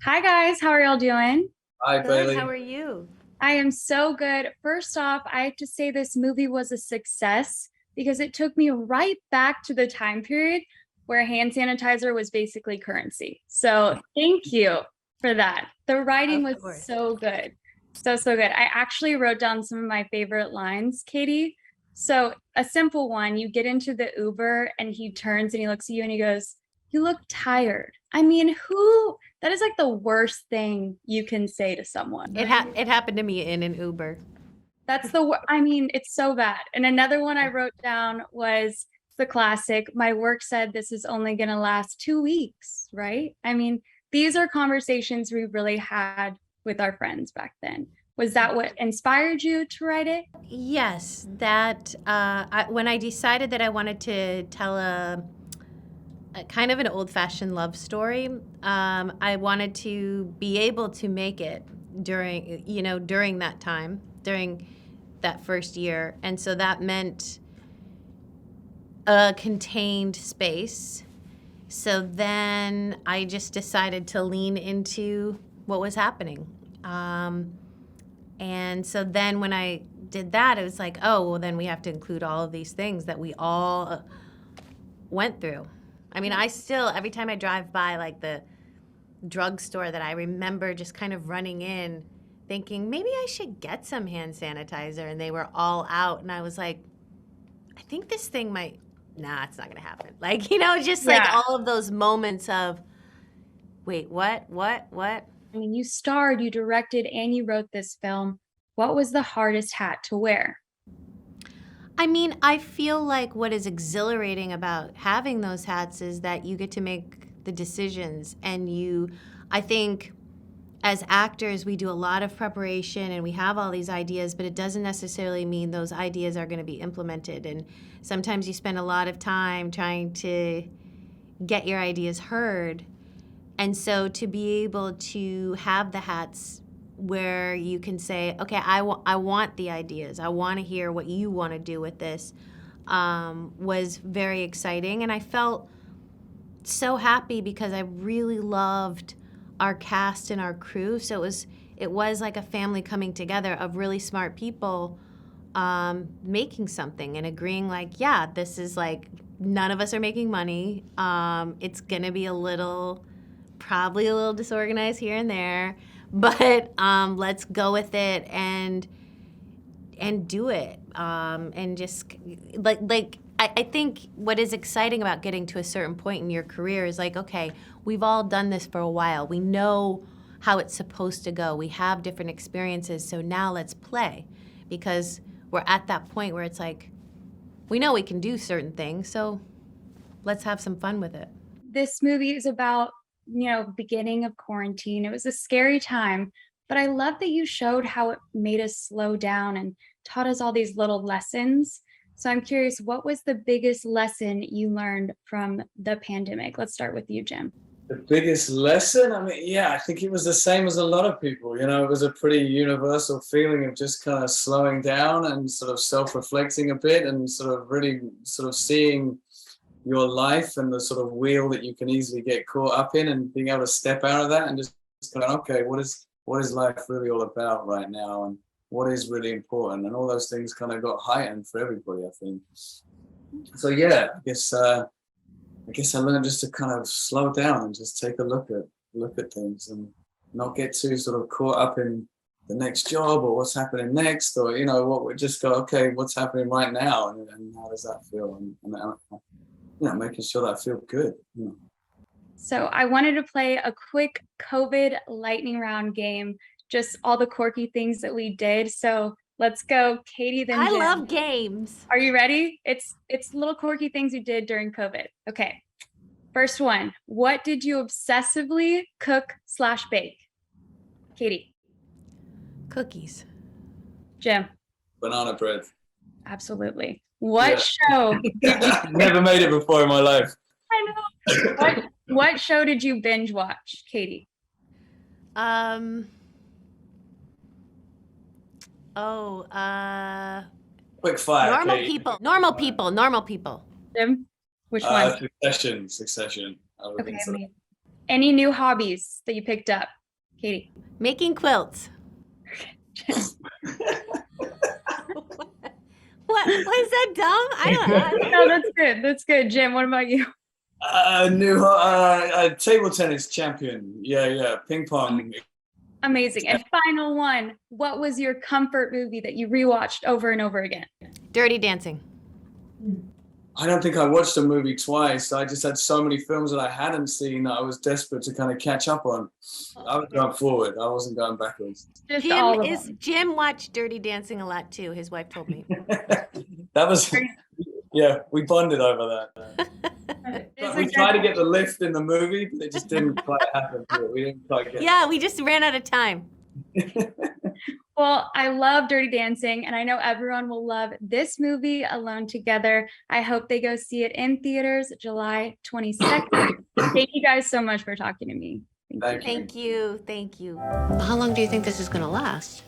Hi guys, how are y'all doing? Hi, Good. Bailey. How are you? I am so good. First off, I have to say this movie was a success because it took me right back to the time period where hand sanitizer was basically currency. So thank you for that. The writing Of was course. so good. So good. I actually wrote down some of my favorite lines, Katie. So a simple one, you get into the Uber and he turns and he looks at you and he goes, "You look tired." I mean, that is like the worst thing you can say to someone, right? It happened to me in an Uber. I mean, it's so bad. And another one I wrote down was the classic, my work said this is only going to last 2 weeks, right? I mean, these are conversations we really had with our friends back then. Was that what inspired you to write it? Yes, that when I decided that I wanted to tell a kind of an old-fashioned love story, I wanted to be able to make it during that time, during that first year, and so that meant a contained space. So then I just decided to lean into what was happening. And so then when I did that, it was like, oh, well, then we have to include all of these things that we all went through. I mean, I still, every time I drive by like the drugstore, that I remember just kind of running in thinking, maybe I should get some hand sanitizer. And they were all out. And I was like, I think this thing might, nah, it's not going to happen. Like, just like Yeah. all of those moments of, wait, what? I mean, you starred, you directed, and you wrote this film. What was the hardest hat to wear? I mean, I feel like what is exhilarating about having those hats is that you get to make the decisions. I think as actors, we do a lot of preparation and we have all these ideas, but it doesn't necessarily mean those ideas are going to be implemented. And sometimes you spend a lot of time trying to get your ideas heard. And so to be able to have the hats where you can say, okay, I want the ideas. I want to hear what you want to do with this, was very exciting. And I felt so happy because I really loved our cast and our crew. So it was like a family coming together of really smart people, making something and agreeing like, yeah, this is like, none of us are making money. It's going to be probably a little disorganized here and there, but let's go with it and do it, and just I think what is exciting about getting to a certain point in your career is like, okay, we've all done this for a while. We know how it's supposed to go. We have different experiences, so now let's play, because we're at that point where it's like, we know we can do certain things, so let's have some fun with it. This movie is about, beginning of quarantine. It was a scary time, but I love that you showed how it made us slow down and taught us all these little lessons. So I'm curious, what was the biggest lesson you learned from the pandemic? Let's start with you, Jim. The biggest lesson? I mean, yeah, I think it was the same as a lot of people. It was a pretty universal feeling of just kind of slowing down and sort of self-reflecting a bit and sort of really sort of seeing your life and the sort of wheel that you can easily get caught up in and being able to step out of that and just kind of, okay, what is life really all about right now? And what is really important? And all those things kind of got heightened for everybody, I think. So yeah, I guess I learned just to kind of slow down and just take a look at things and not get too sort of caught up in the next job or what's happening next, or what would just go, okay, what's happening right now, and how does that feel, and making sure that I feel good. So I wanted to play a quick COVID lightning round game, just all the quirky things that we did. So let's go, Katie, then I Jim. love games. Are you ready? It's little quirky things you did during COVID. Okay. First one. What did you obsessively cook/bake? Katie. Cookies. Jim. Banana bread. Absolutely. What show did you Never made it before in my life. I know. What show did you binge watch, Katie? Um. Oh. Quick fire, Normal Katie. people. Normal people. Normal people. Jim? Which one? Succession. I would Okay, think so. Any new hobbies that you picked up, Katie? Making quilts. What was that dumb? I don't. No, that's good. That's good. Jim, what about you? New table tennis champion. Yeah, ping pong. Amazing. And final one, what was your comfort movie that you rewatched over and over again? Dirty Dancing. I don't think I watched a movie twice. I just had so many films that I hadn't seen that I was desperate to kind of catch up on. I was going forward. I wasn't going backwards. Just all of them. Jim watched Dirty Dancing a lot too. His wife told me. That was, yeah, we bonded over that. But we tried to get the lift in the movie, but it just didn't quite happen. We didn't quite get Yeah, we just ran out of time. Well, I love Dirty Dancing, and I know everyone will love this movie, Alone Together. I hope they go see it in theaters July 22nd. Thank you guys so much for talking to me. Thank you. How long do you think this is going to last?